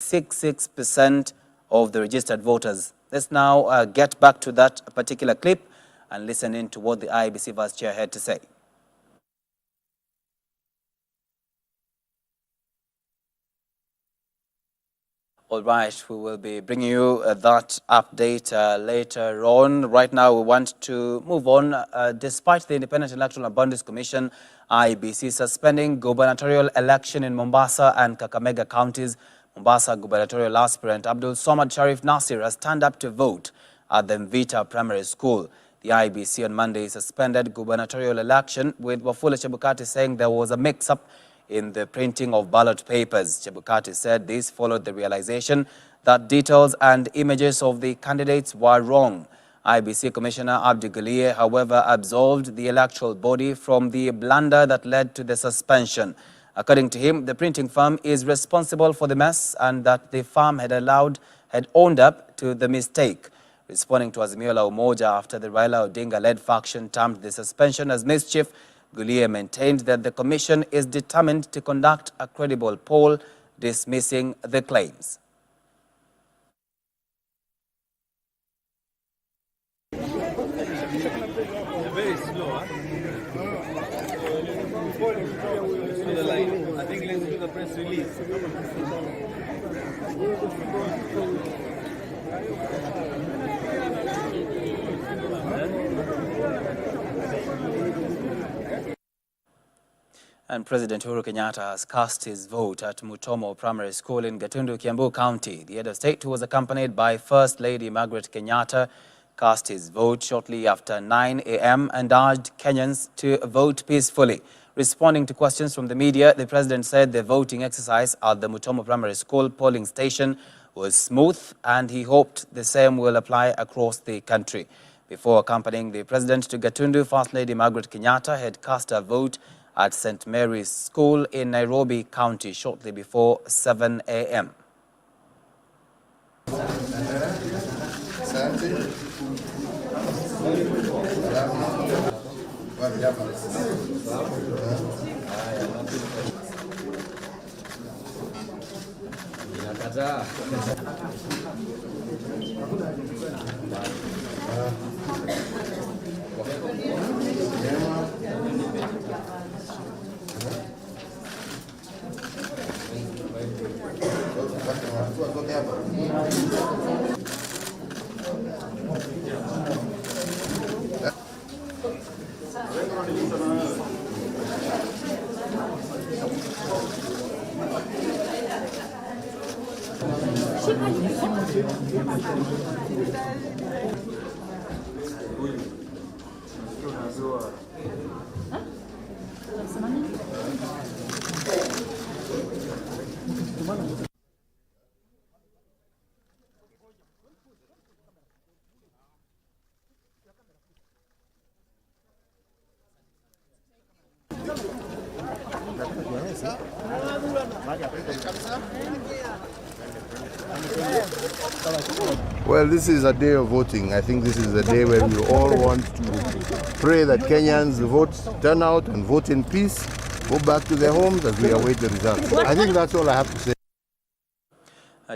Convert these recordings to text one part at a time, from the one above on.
66% of the registered voters. Let's now get back to that particular clip and listen in to what the IEBC Vice Chair had to say. All right, we will be bringing you that update later on. Right now, we want to move on. Despite the Independent Electoral and Boundaries Commission, IEBC suspending gubernatorial election in Mombasa and Kakamega counties, Mombasa gubernatorial aspirant Abdul Somad Sharif Nasir has turned up to vote at the Mvita Primary School. The IEBC on Monday suspended gubernatorial election, with Wafula Chebukati saying there was a mix-up in the printing of ballot papers. Chebukati said this followed the realization that details and images of the candidates were wrong. IEBC Commissioner Abdi Guliye, however, absolved the electoral body from the blunder that led to the suspension. According to him, the printing firm is responsible for the mess and that the firm had owned up to the mistake. Responding to Azimio la Umoja after the Raila Odinga-led faction termed the suspension as mischief, Guliye maintained that the commission is determined to conduct a credible poll, dismissing the claims. Very slow, I think let's do the press release. And President Uhuru Kenyatta has cast his vote at Mutomo Primary School in Gatundu, Kiambu County. The head of state, who was accompanied by First Lady Margaret Kenyatta, cast his vote shortly after 9 a.m. and urged Kenyans to vote peacefully. Responding to questions from the media, the president said the voting exercise at the Mutomo Primary School polling station was smooth, and he hoped the same will apply across the country. Before accompanying the president to Gatundu, First Lady Margaret Kenyatta had cast her vote at St. Mary's School in Nairobi County shortly before 7 a.m. Well, this is a day of voting. I think this is a day where we all want to pray that Kenyans vote, turn out and vote in peace, go back to their homes as we await the results. I think that's all I have to say.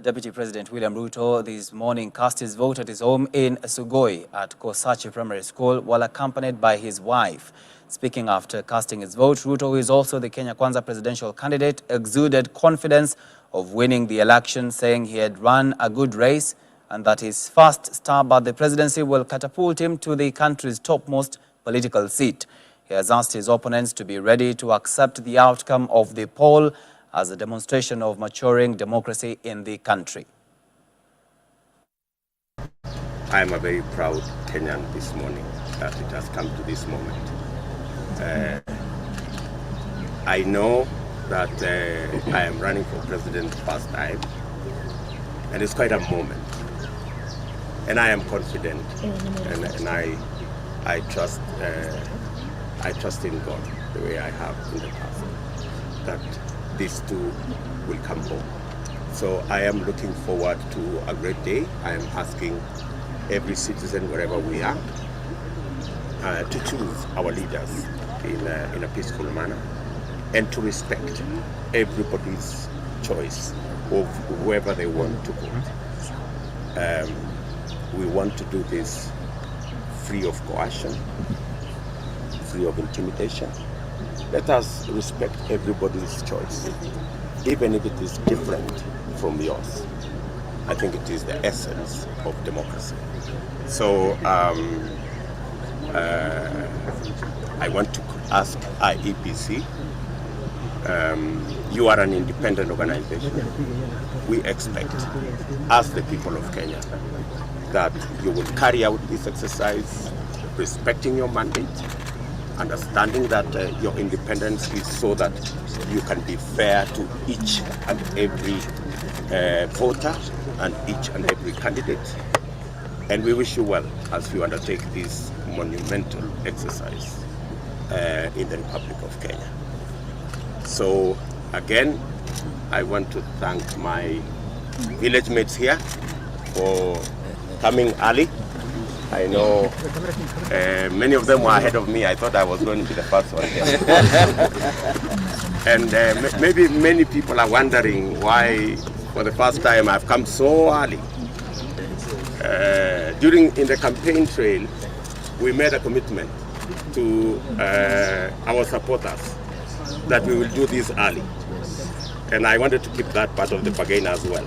Deputy President William Ruto this morning cast his vote at his home in Sugoi at Kosachi Primary School while accompanied by his wife. Speaking after casting his vote, Ruto, who is also the Kenya Kwanza presidential candidate, exuded confidence of winning the election, saying he had run a good race and that his first stab at the presidency will catapult him to the country's topmost political seat. He has asked his opponents to be ready to accept the outcome of the poll as a demonstration of maturing democracy in the country. I am a very proud Kenyan this morning that it has come to this moment. I know that I am running for president first time, and it's quite a moment. And I am confident, and I trust in God the way I have in the past, that these two will come home. So I am looking forward to a great day. I am asking every citizen, wherever we are, to choose our leaders in a peaceful manner and to respect everybody's choice of whoever they want to vote. We want to do this free of coercion, free of intimidation. Let us respect everybody's choice, even if it is different from yours. I think it is the essence of democracy. So I want to ask IEBC, you are an independent organization. We expect, as the people of Kenya, that you will carry out this exercise respecting your mandate, understanding that your independence is so that you can be fair to each and every voter and each and every candidate. And we wish you well as you undertake this monumental exercise in the Republic of Kenya. So again, I want to thank my village mates here for coming early. I know many of them were ahead of me. I thought I was going to be the first one here. And maybe many people are wondering why, for the first time, I've come so early. In the campaign trail, we made a commitment to our supporters that we will do this early. And I wanted to keep that part of the bargain as well.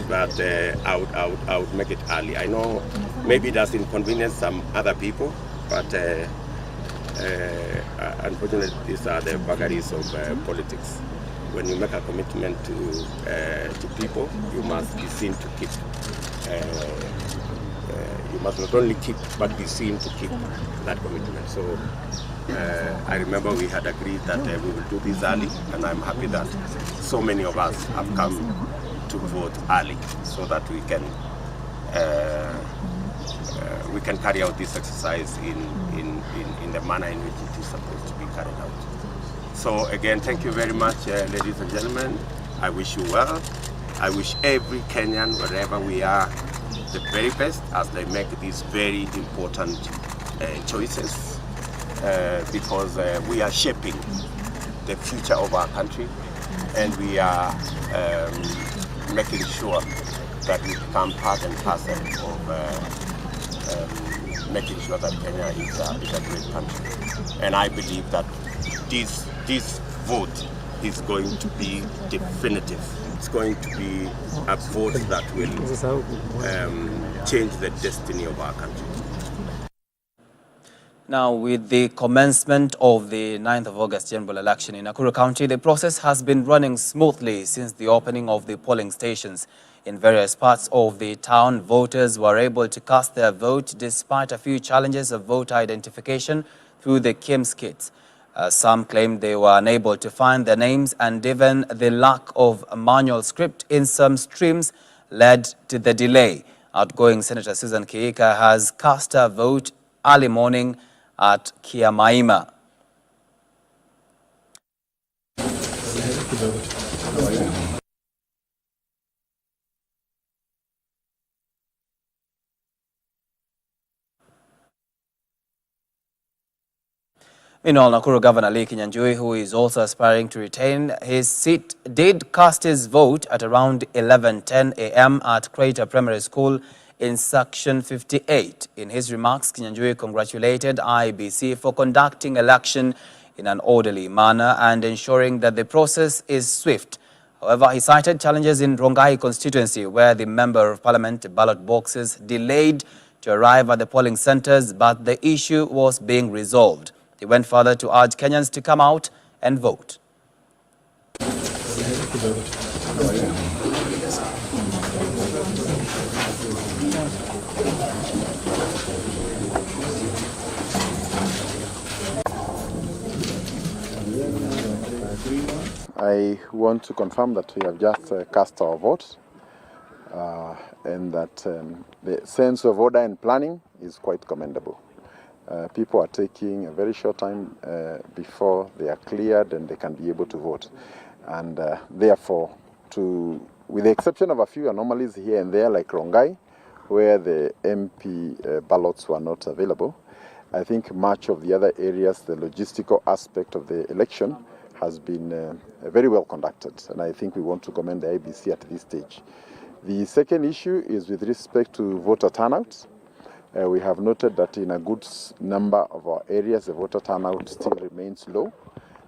But I would make it early. I know maybe it does inconvenience some other people, but unfortunately these are the vagaries of politics. When you make a commitment to people, you must be seen to keep. You must not only keep, but be seen to keep that commitment. So I remember we had agreed that we will do this early, and I'm happy that so many of us have come to vote early, so that we can carry out this exercise in the manner in which it is supposed to be carried out. So again, thank you very much, ladies and gentlemen. I wish you well. I wish every Kenyan, wherever we are, the very best as they make these very important choices, because we are shaping the future of our country, and we are making sure that we become part and parcel of making sure that Kenya is a great country. And I believe that this vote is going to be definitive. It's going to be a vote that will change the destiny of our country. Now, with the commencement of the 9th of August general election in Nakuru County, the process has been running smoothly since the opening of the polling stations. In various parts of the town, voters were able to cast their vote despite a few challenges of voter identification through the KIMS kits. Some claimed they were unable to find their names, and even the lack of manual script in some streams led to the delay. Outgoing Senator Susan Kihika has cast her vote early morning at Kiamaima. Meanwhile, Nakuru Governor Lee Kinyanjui, who is also aspiring to retain his seat, did cast his vote at around 11:10 a.m. at Crater Primary School in Section 58. In his remarks, Kinyanjui congratulated IEBC for conducting election in an orderly manner and ensuring that the process is swift. However, he cited challenges in Rongai constituency, where the Member of Parliament ballot boxes delayed to arrive at the polling centers, but the issue was being resolved. He went further to urge Kenyans to come out and vote. I want to confirm that we have just cast our vote and that the sense of order and planning is quite commendable. People are taking a very short time before they are cleared and they can be able to vote. And therefore, with the exception of a few anomalies here and there, like Rongai, where the MP ballots were not available, I think much of the other areas, the logistical aspect of the election has been very well conducted, and I think we want to commend the IBC at this stage. The second issue is with respect to voter turnout. We have noted that in a good number of our areas, the voter turnout still remains low,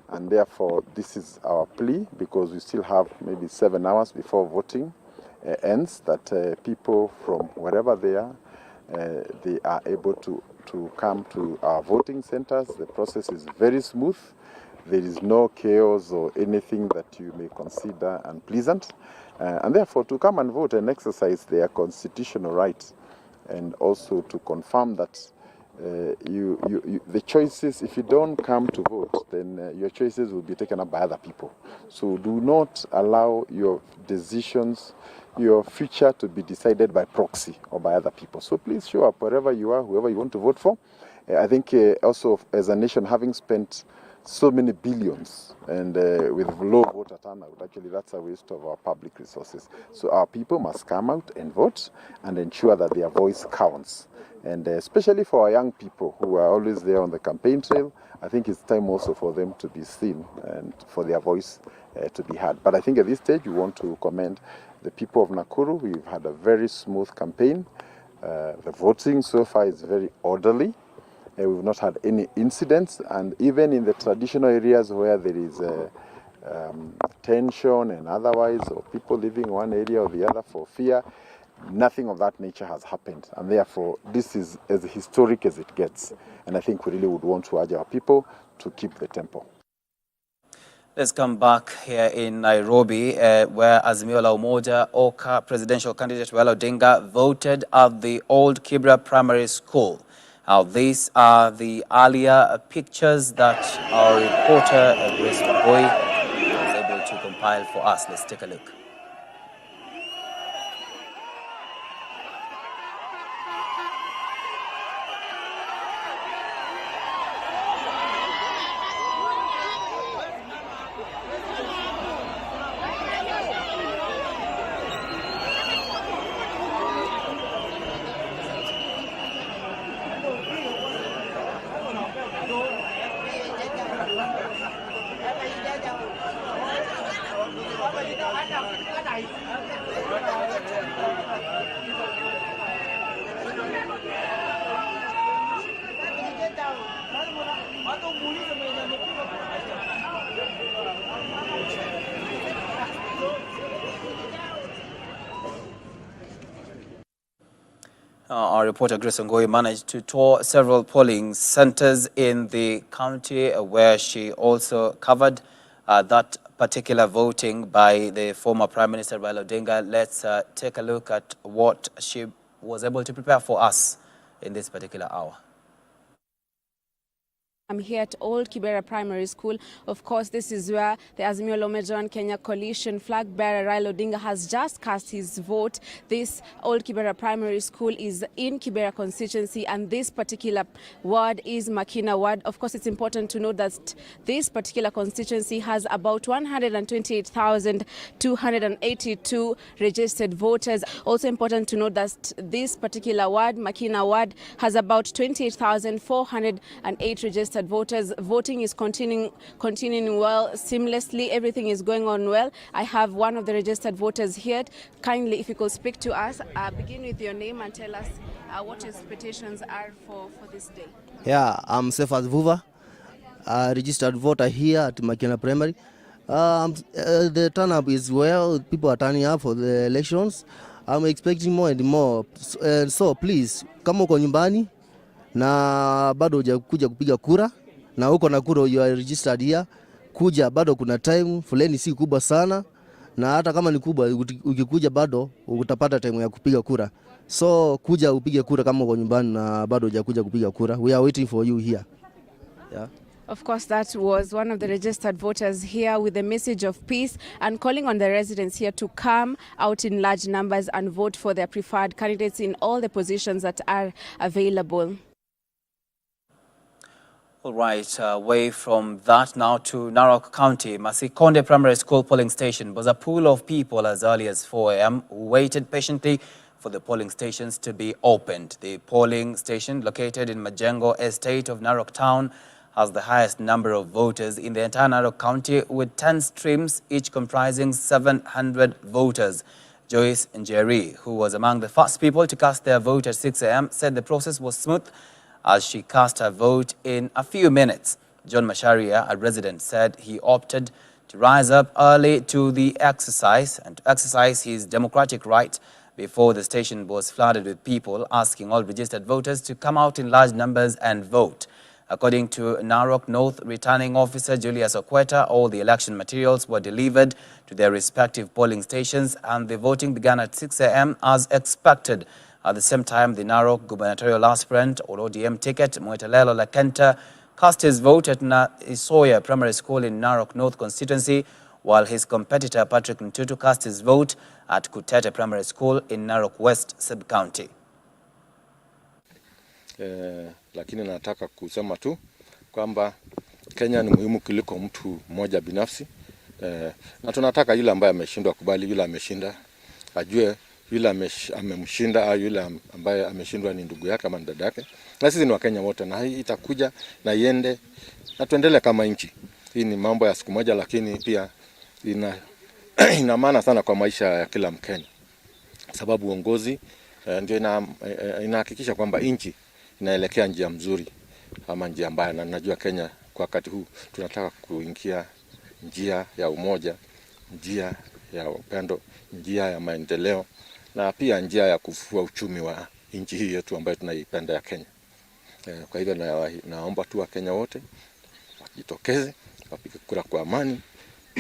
and therefore this is our plea, because we still have maybe 7 hours before voting ends, that people from wherever they are able to come to our voting centers. The process is very smooth. There is no chaos or anything that you may consider unpleasant, and therefore to come and vote and exercise their constitutional rights, and also to confirm that the choices, if you don't come to vote, then your choices will be taken up by other people. So do not allow your decisions, your future, to be decided by proxy or by other people. So please show up wherever you are, whoever you want to vote for. I think also as a nation, having spent so many billions and with low voter turnout, actually that's a waste of our public resources. So our people must come out and vote and ensure that their voice counts. And especially for our young people who are always there on the campaign trail, I think it's time also for them to be seen and for their voice to be heard. But I think at this stage we want to commend the people of Nakuru. We've had a very smooth campaign. The voting so far is very orderly. We've not had any incidents, and even in the traditional areas where there is tension and otherwise, or people leaving one area or the other for fear, nothing of that nature has happened, and therefore this is as historic as it gets. And I think we really would want to urge our people to keep the tempo. Let's come back here in Nairobi, where Azimio la Umoja Oka presidential candidate Raila Odinga voted at the Old Kibra Primary School. Now, these are the earlier pictures that our reporter, Grace Wambui, was able to compile for us. Let's take a look. Our reporter Grace Wambui managed to tour several polling centers in the county, where she also covered that particular voting by the former Prime Minister Raila Odinga. Let's take a look at what she was able to prepare for us in this particular hour. I'm here at Old Kibera Primary School. Of course, this is where the Azimio la Umoja Kenya coalition flag bearer Raila Odinga has just cast his vote. This Old Kibera Primary School is in Kibera constituency, and this particular ward is Makina ward. Of course, it's important to note that this particular constituency has about 128,282 registered voters. Also important to note that this particular ward, Makina ward, has about 28,408 registered voters. Voting is continuing well, seamlessly. Everything is going on well. I have one of the registered voters here. Kindly, if you could speak to us, begin with your name and tell us what your expectations are for this day. Yeah, I'm Sefas Vuva, registered voter here at Makina Primary. The turnout is well. People are turning up for the elections. I'm expecting more and more. So please, kama uko nyumbani na bado hujakuja kupiga kura na uko na kura, you are registered here, kuja, bado kuna time, foleni si kubwa sana, na hata kama ni kubwa ukikuja bado utapata time ya kupiga kura. So kuja upige kura kama uko nyumbani na bado hujakuja kupiga kura. We are waiting for you here. Yeah. Of course, that was one of the registered voters here with a message of peace and calling on the residents here to come out in large numbers and vote for their preferred candidates in all the positions that are available. All right, away from that now to Narok County. Masikonde Primary School polling station was a pool of people as early as 4 a.m. who waited patiently for the polling stations to be opened. The polling station, located in Majengo Estate of Narok Town, has the highest number of voters in the entire Narok County, with 10 streams, each comprising 700 voters. Joyce Njeri, who was among the first people to cast their vote at 6 a.m., said the process was smooth as she cast her vote in a few minutes. John Masharia, a resident, said he opted to rise up early to exercise his democratic right before the station was flooded with people asking all registered voters to come out in large numbers and vote. According to Narok North Returning Officer Julius Okweta, all the election materials were delivered to their respective polling stations and the voting began at 6 a.m. as expected. At the same time, the Narok gubernatorial aspirant or ODM ticket, Mwetelelo Lakenta, cast his vote at Isoya Primary School in Narok North constituency, while his competitor Patrick Ntutu cast his vote at Kutete Primary School in Narok West sub-county. Lakini nataka kusema tu kwamba Kenya ni muhimu kuliko mtu mmoja binafsi. Na tunataka yule ambaye ameshindwa kubali yule ameshinda, ajue yule amemshinda au yule ambaye ameshindwa ni ndugu yake ama dada yake. Na sisi ni Wakenya wote, na hii itakuja na iende na tuendelee kama nchi. Hii ni mambo ya siku moja, lakini pia ina maana sana kwa maisha ya kila Mkenya, sababu uongozi ndio inahakikisha kwamba nchi inaelekea njia mzuri ama njia mbaya. Na najua Kenya kwa wakati huu tunataka kuingia njia ya umoja, njia ya upendo, njia ya maendeleo na pia njia ya kufufua uchumi wa nchi hii yetu ambayo tunaipenda ya Kenya. Kwa hivyo naomba tu Wakenya wote wajitokeze, wapige kura kwa amani,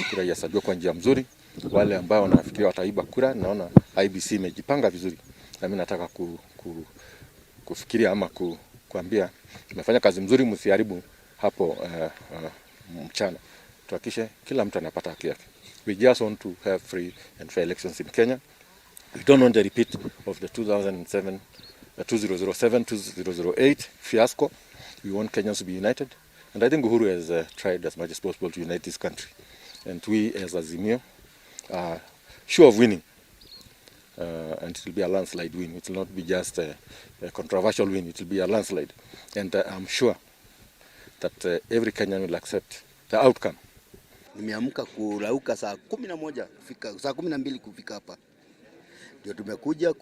kura ihesabiwe kwa njia mzuri. Wale ambao wanafikiria wataiba kura, naona IBC imejipanga vizuri. Na mimi nataka kufikiria ama kuambia tumefanya kazi mzuri, msiharibu hapo mchana. Tuhakikishe kila mtu anapata haki yake. We just want to have free and fair elections in Kenya. We don't want a repeat of the 2007, 2008 fiasco. We want Kenyans to be united. And I think Uhuru has tried as much as possible to unite this country. And we as Azimio are sure of winning. And it will be a landslide win. It will not be just a controversial win. It will be a landslide. And I'm sure that every Kenyan will accept the outcome. Nimeamka kurauka saa 11 kufika saa 12 kufika hapa. Ndio tumekuja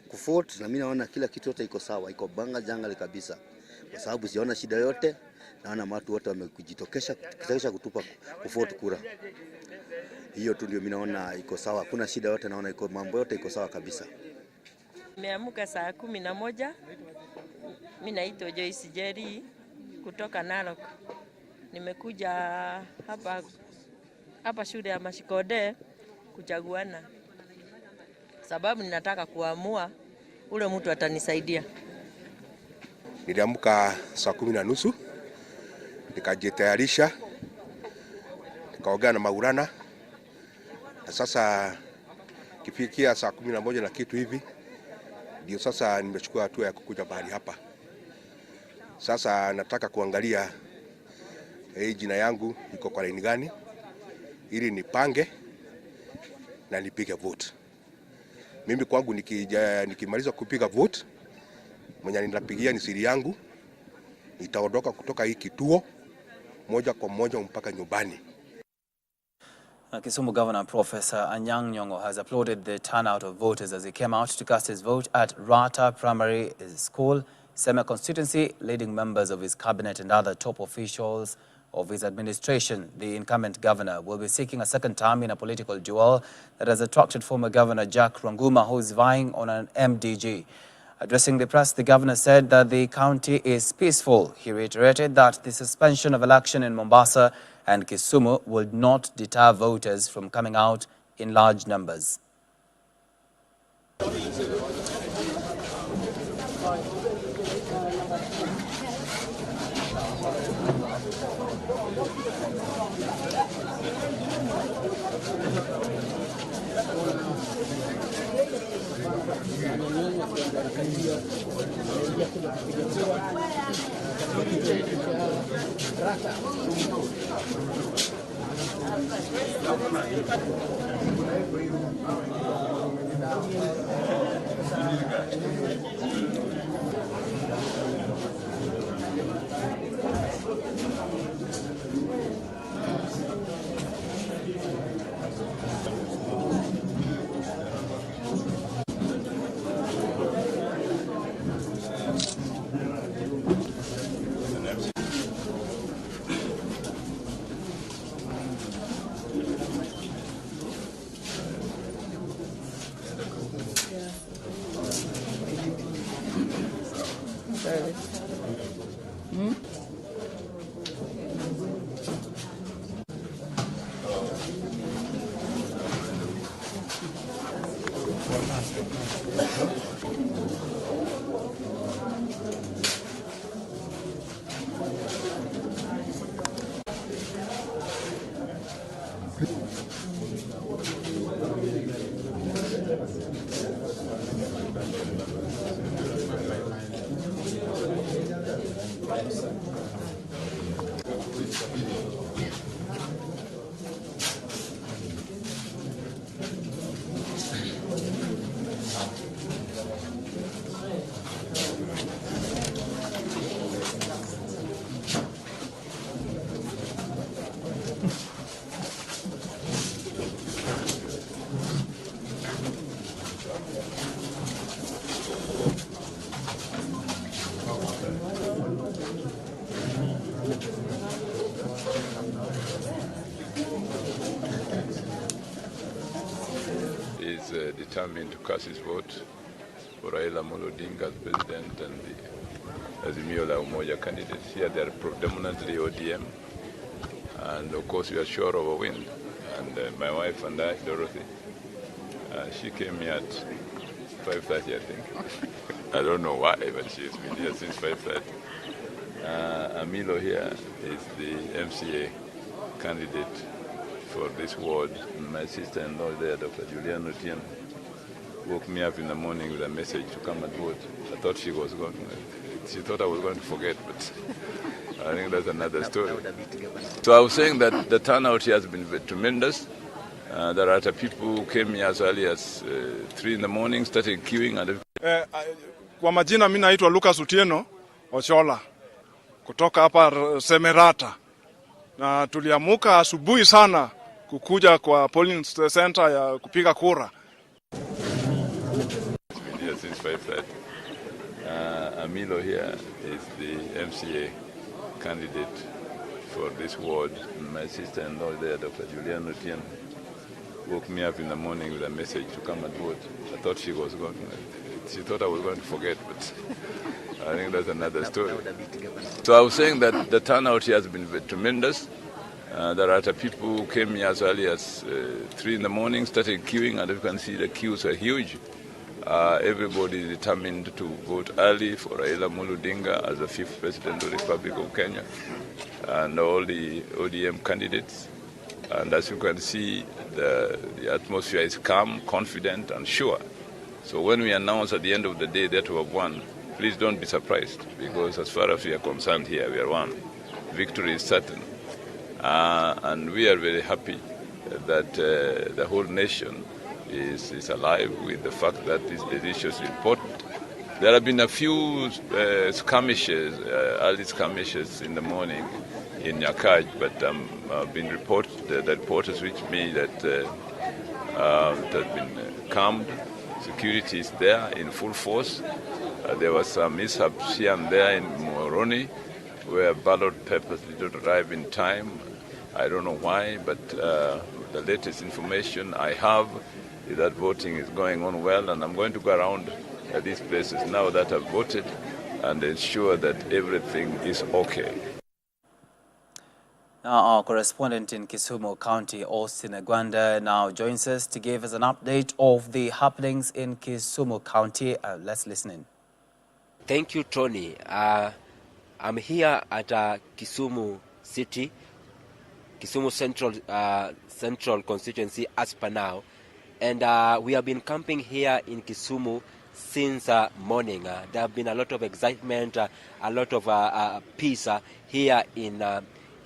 kuvote na mimi naona kila kitu yote iko sawa, iko banga janga kabisa. Kwa sababu siona shida yote, naona watu wote wamekujitokesha kutupa kuvote kura. Hiyo tu ndio mimi naona iko sawa. Kuna shida yote, naona iko mambo yote iko sawa kabisa. Nimeamka saa 11. Mimi naitwa Joyce Njeri kutoka Narok. Nimekuja hapa shule ya Mashikode kuchaguana, sababu ninataka kuamua ule mtu atanisaidia. Niliamka saa 10:30, nikajitayarisha, nikaongea na Maulana, na sasa kifikia saa 11 na kitu hivi ndio sasa nimechukua hatua ya kukuja bahari hapa. Sasa nataka kuangalia jina yangu iko kwa line gani ili nipange na nipige vote. Mimi kwangu nikimaliza kupiga vote, mwenye ninapigia ni siri yangu, nitaondoka kutoka hii kituo moja kwa moja mpaka nyumbani. Kisumu Governor Professor Anyang' Nyong'o has applauded the turnout of voters as he came out to cast his vote at Rata Primary School, Seme constituency, leading members of his cabinet and other top officials of his administration. The incumbent governor will be seeking a second term in a political duel that has attracted former Governor Jack Ranguma, who is vying on an MDG. Addressing the press, the governor said that the county is peaceful. He reiterated that the suspension of election in Mombasa and Kisumu will not deter voters from coming out in large numbers. service. Hmm? Is determined to cast his vote for Raila Amolo Odinga as president and the Azimio la Umoja candidates. Here they are predominantly ODM, and of course we are sure of a win. And my wife and I, Dorothy, she came here at 5:30, I think. I don't know why, but she's been here since 5:30. Amilo here is the MCA candidate for this ward. My sister-in-law there, Dr. Juliana Otieno, woke me up in the morning with a message to come and vote. I thought she was going. She thought I was going to forget, but I think that's another story. So I was saying that the turnout here has been tremendous. There are people who came here as early as 3 in the morning, started queuing. And kwa majina mimi naitwa Lucas Otieno Ochola kutoka hapa Semerata, na tuliamuka asubuhi sana kukuja kwa polling center ya kupiga kura. Since 5:30. Amilo here is the MCA candidate for this ward. My sister-in-law there, Dr. Juliana Otieno, woke me up in the morning with a message to come and vote. I thought she was going. She thought I was going to forget, but I think that's another story. So I was saying that the turnout here has been tremendous. There are people who came here as early as 3 in the morning, started queuing, and you can see the queues are huge. Everybody is determined to vote early for Raila Amolo Odinga as the 5th President of the Republic of Kenya, and all the ODM candidates. And as you can see, the atmosphere is calm, confident, and sure. So when we announce at the end of the day that we have won, please don't be surprised, because as far as we are concerned here, we are won. Victory is certain. And we are very happy that the whole nation is alive with the fact that this decision is important. There have been a few skirmishes, early skirmishes in the morning in Nyakaj, but been the reporters reached me that it has been calmed. Security is there in full force. There was some mishaps here and there in Moroni, where ballot papers did not arrive in time. I don't know why, but the latest information I have is that voting is going on well, and I'm going to go around these places now that I've voted and ensure that everything is okay. Now, our correspondent in Kisumu County, Austin Agwanda, now joins us to give us an update of the happenings in Kisumu County. Let's listen in. Thank you, Tony. I'm here at Kisumu City, Kisumu Central Constituency as per now. And we have been camping here in Kisumu since morning. There have been a lot of excitement, a lot of peace here in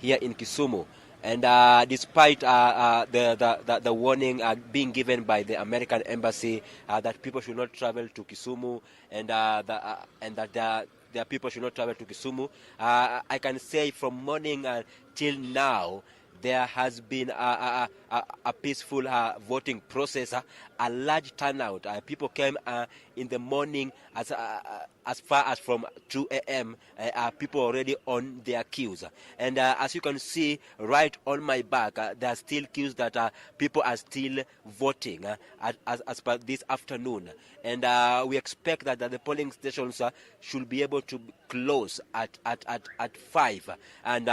Kisumu. And despite the warning being given by the American Embassy that people should not travel to Kisumu and that their people should not travel to Kisumu, I can say from morning till now, there has been a peaceful voting process, a large turnout. People came in the morning as far as from 2 a.m. People already on their queues. And as you can see right on my back, there are still queues that people are still voting as per this afternoon. And we expect that the polling stations should be able to close at 5. And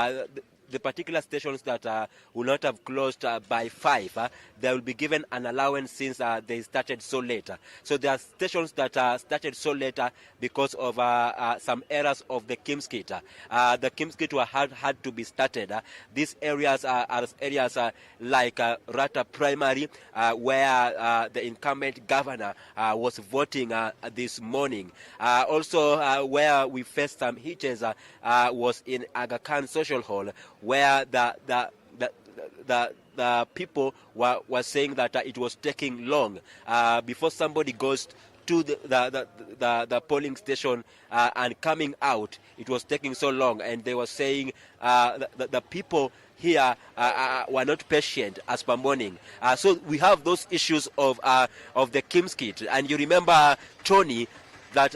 the particular stations that will not have closed by 5, they will be given an allowance since they started so late. So there are stations that started so late because of some errors of the Kim's kit. The Kim's kit had to be started. These areas are areas like Rata Primary, where the incumbent governor was voting this morning. Also, where we faced some hitches was in Aga Khan Social Hall, where the people were saying that it was taking long before somebody goes to the polling station and coming out. It was taking so long, and they were saying the people here were not patient as per morning. So we have those issues of the Kim's kit. And you remember, Tony, that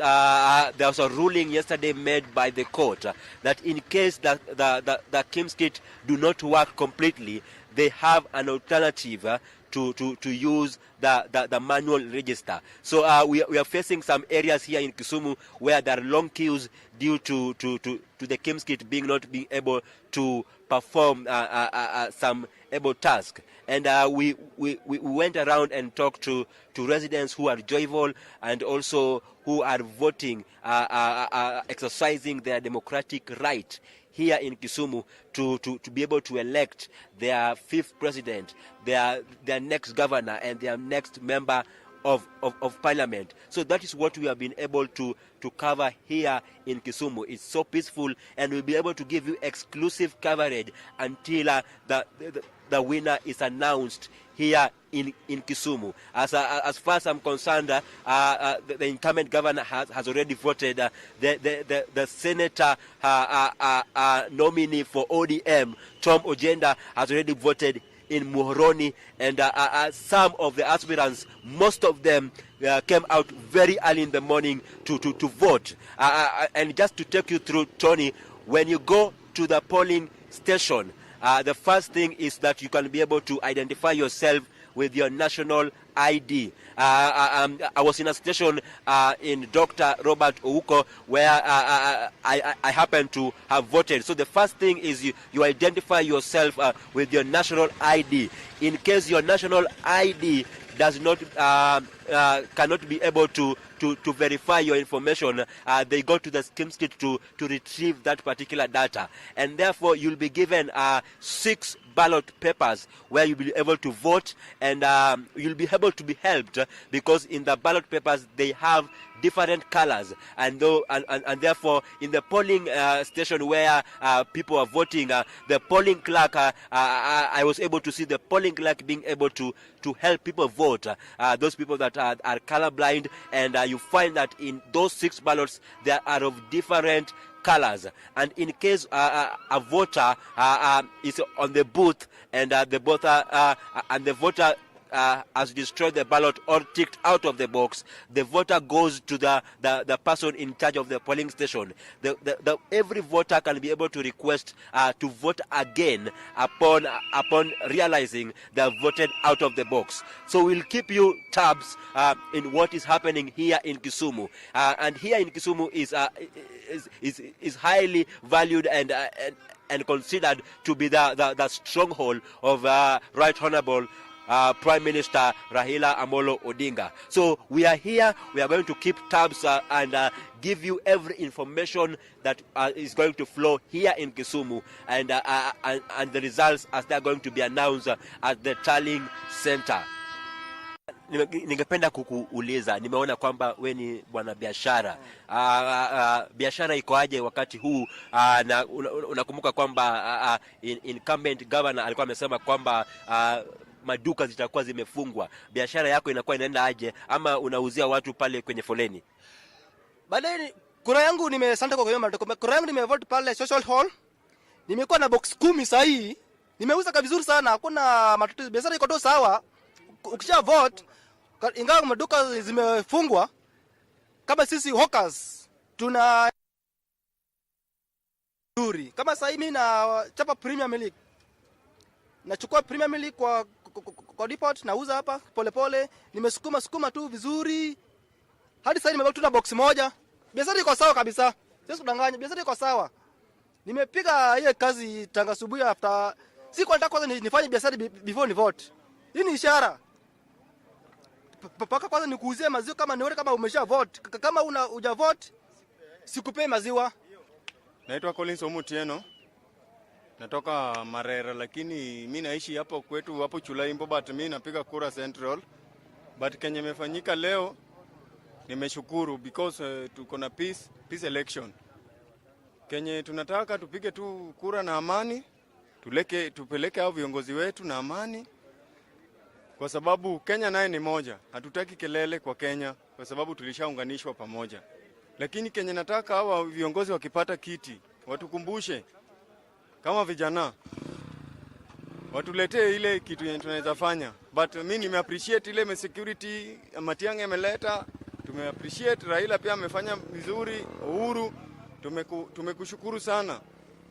there was a ruling yesterday made by the court that in case the Kim's kit do not work completely, they have an alternative to use the manual register. So we are facing some areas here in Kisumu where there are long queues due to the Kim's kit not being able to perform some able task. And we went around and talked to residents who are joyful and also who are voting, exercising their democratic right here in Kisumu to be able to elect their 5th president, their next governor, and their next member of parliament. So that is what we have been able to cover here in Kisumu. It's so peaceful, and we'll be able to give you exclusive coverage until the winner is announced here in Kisumu. As far as I'm concerned, the incumbent governor has already voted. The senator nominee for ODM, Tom Ojenda, has already voted in Muhoroni, and some of the aspirants, most of them came out very early in the morning to vote. And just to take you through, Tony, when you go to the polling station, the first thing is that you can be able to identify yourself with your national ID. I was in a station in Dr. Robert Ouko where I happened to have voted. So the first thing is you identify yourself with your national ID. In case your national ID does not cannot be able to verify your information, they go to the Kim's kit to retrieve that particular data, and therefore you'll be given 6 ballot papers where you'll be able to vote, and you'll be able to be helped because in the ballot papers they have different colors, and therefore in the polling station where people are voting, the polling clerk, I was able to see the polling clerk being able to help people vote, those people that are colorblind, and you find that in those 6 ballots they are of different colors, and in case a voter is on the booth and the voter has destroyed the ballot or ticked out of the box, the voter goes to the person in charge of the polling station. Every voter can be able to request to vote again upon realizing they have voted out of the box. So we'll keep you tabs in what is happening here in Kisumu, and here in Kisumu is highly valued and considered to be the stronghold of Right Honorable Prime Minister Raila Amolo Odinga. So we are here, we are going to keep tabs and give you every information that is going to flow here in Kisumu, and the results as they are going to be announced at the tallying center. Ningependa kukuuliza, nimeona kwamba we ni bwana biashara. Biashara iko aje wakati huu? Na unakumbuka kwamba incumbent governor alikuwa amesema kwamba maduka zitakuwa zimefungwa. Biashara yako inakuwa inaenda aje, ama unauzia watu pale kwenye foleni? Baadaye kura yangu kura yangu nimevote pale social hall. Nimekuwa na box 10 sasa hii Nimeuza vizuri sana, hakuna matatizo. Biashara iko tu sawa. Ukisha vote, ingawa maduka zimefungwa, kama sisi hawkers tuna nzuri. Kama sasa mimi na chapa Premier League. Nachukua Premier League kwa depot, nauza hapa polepole, nimesukuma tu vizuri. Hadi sasa nimebaki tu na box moja. Biashara iko sawa kabisa. Sisi kudanganya, biashara iko sawa. Nimepiga ile kazi tanga asubuhi after siku nataka kwanza nifanye biashara before ni vote. Hii ni ishara. Paka kwanza nikuuzie maziwa kama nione kama umesha vote. Kama uja vote sikupei maziwa. Naitwa Collins Omutieno. Natoka Marera, lakini mimi naishi hapo kwetu hapo Chulaimbo, but mimi napiga kura Central. But kenye imefanyika leo nimeshukuru because tuko na peace election. Kenye tunataka tupige tu kura na amani, tupeleke hao viongozi wetu na amani, kwa sababu Kenya naye ni moja. Hatutaki kelele kwa Kenya kwa sababu tulishaunganishwa pamoja. Lakini kenye nataka hawa viongozi wakipata kiti watukumbushe kama vijana, watuletee ile kitu yenye tunaweza fanya. But mimi nimeappreciate ile security Matiang'i ameleta, tumeappreciate Raila pia amefanya vizuri, Uhuru tumekushukuru sana.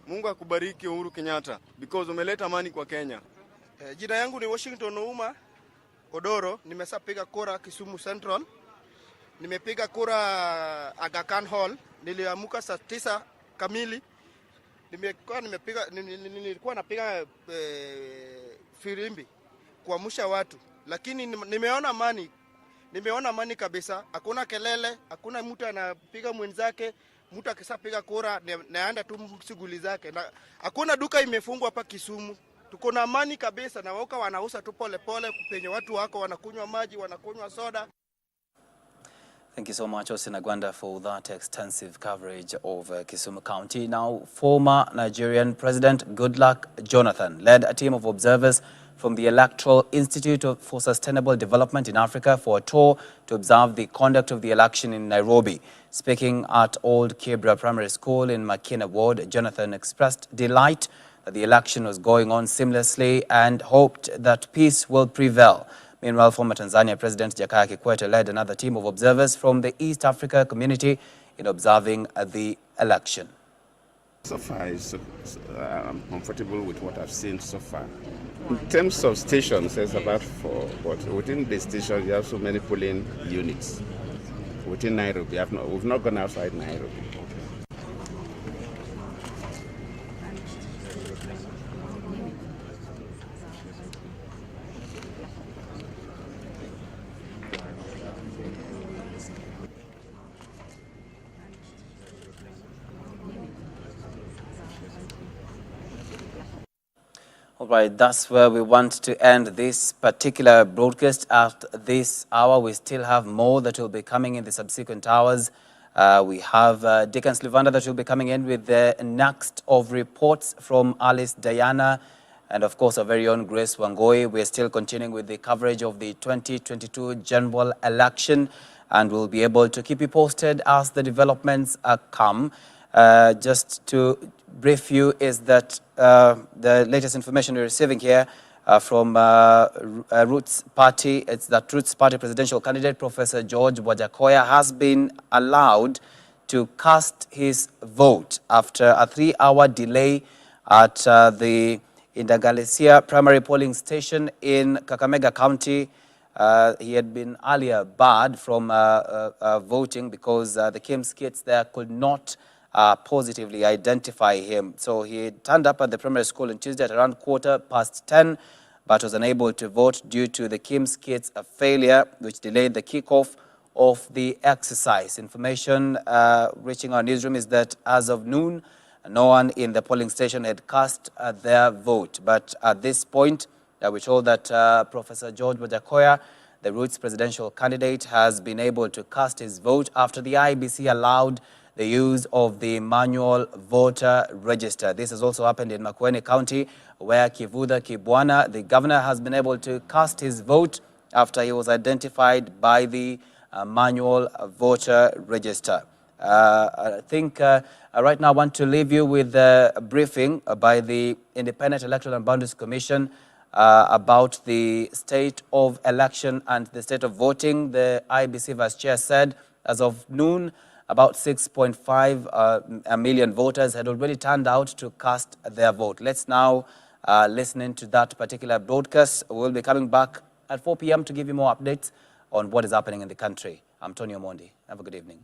Mungu akubariki Uhuru Kenyatta because umeleta amani kwa Kenya. Jina yangu ni Washington Ouma Odoro, nimesapiga kura Kisumu Central. Nimepiga kura Aga Khan Hall, niliamuka saa 9 kamili. Nilikuwa napiga firimbi kuamsha watu, lakini nimeona amani kabisa. Hakuna kelele, hakuna mtu anapiga mwenzake. Mtu akisapiga kura naenda tu shughuli zake. Hakuna duka imefungwa hapa Kisumu. Tuko na amani kabisa, na wao wanauza tu pole penye watu wako wanakunywa maji, wanakunywa soda. Thank you so much, Osinagwanda, for that extensive coverage of Kisumu County. Now, former Nigerian President Goodluck Jonathan led a team of observers from the Electoral Institute for Sustainable Development in Africa for a tour to observe the conduct of the election in Nairobi. Speaking at Old Kibra Primary School in Makina Ward, Jonathan expressed delight that the election was going on seamlessly and hoped that peace will prevail. Meanwhile, former Tanzania President Jakaya Kikwete led another team of observers from the East Africa community in observing the election. So far, I'm comfortable with what I've seen so far. In terms of stations, there's about 4, but within the station, you have so many polling units. Within Nairobi, we've not gone outside Nairobi. All right, that's where we want to end this particular broadcast. At this hour, we still have more that will be coming in the subsequent hours. We have Dickens Luvanda that will be coming in with the next of reports from Alice Diana and, of course, our very own Grace Wangoi. We're still continuing with the coverage of the 2022 general election, and we'll be able to keep you posted as the developments come. Just to brief you is that the latest information we're receiving here from Roots Party, it's that Roots Party presidential candidate, Professor George Wajakoya, has been allowed to cast his vote after a 3-hour delay at the Indagalesia primary polling station in Kakamega County. He had been earlier barred from voting because the KIMS kits there could not positively identify him. So he turned up at the primary school on Tuesday at around 10:15, but was unable to vote due to the KIMS kits failure, which delayed the kickoff of the exercise. Information reaching our newsroom is that as of noon, no one in the polling station had cast their vote. But at this point, we're told that Professor George Wajakoya, the Roots presidential candidate, has been able to cast his vote after the IEBC allowed the use of the manual voter register. This has also happened in Makueni County, where Kivutha Kibwana, the governor, has been able to cast his vote after he was identified by the manual voter register. I think right now I want to leave you with a briefing by the Independent Electoral and Boundaries Commission about the state of election and the state of voting. The IBC Vice Chair said as of noon, about 6.5 million voters had already turned out to cast their vote. Let's now listen into that particular broadcast. We'll be coming back at 4 p.m. to give you more updates on what is happening in the country. I'm Tony Omondi. Have a good evening.